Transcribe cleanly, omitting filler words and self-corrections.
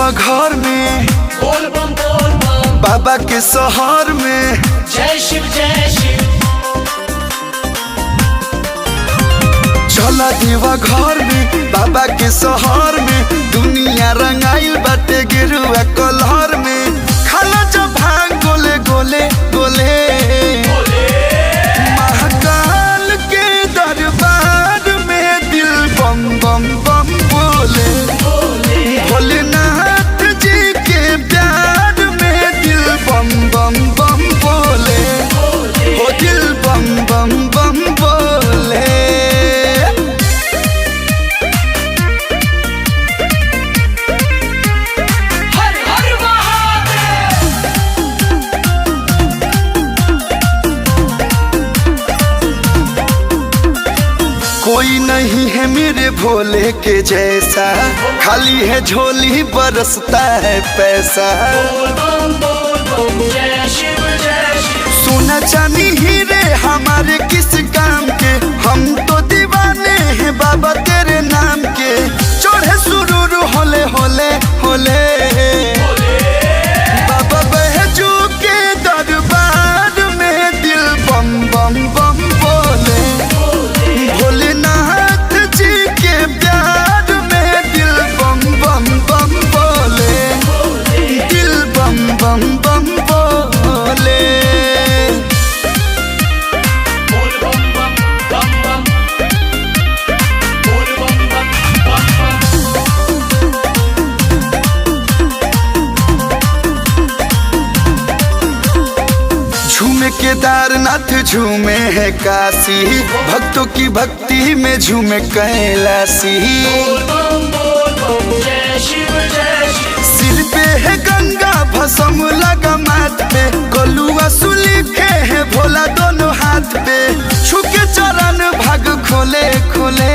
देवा घर में, बोल बम बोल बम, बाबा के शहर में। जय शिव जय शिव। चला देवा घर में, बाबा के शहर में। दुनिया रंगाइल बाटे गेरुआ कलर में। खाला जब भांग गोले गोले गोले, महाकाल के दरबार में दिल बम बम बम बोले। भोलेनाथ जी के प्यार में दिल बम बम बम बोले। हो दिल बम बम बम बोले। हर हर महादेव। कोई नहीं है मेरे भोले के जैसा, खाली है झोली बरसता है पैसा। बोल बम बोल बम, जय शिव जय शिव। सोना चांदी हीरे हमारे किस काम के, हम तो दीवाने हैं बाबा तेरे नाम के। चढ़े सुरूर होले होले होले, बाबा बैजू के दरबार में दिल बम बम बम बोले। भोलेनाथ जी के प्यार में दिल बम बम बम बोले। दिल बम बम बम बोले। बोल बम बम बम बम, बोल बम बम बम बम। झूमे केदारनाथ झूमे है काशी, भक्तों की भक्ति में झूमे कैलाशी। बोल बम जय शिव जय शिव। सिर पे है गंगा भस्म लगा माथ पे, गलुआ सुलिखे है भोला दोनों हाथ पे। छुके चरण भाग खोले खोले।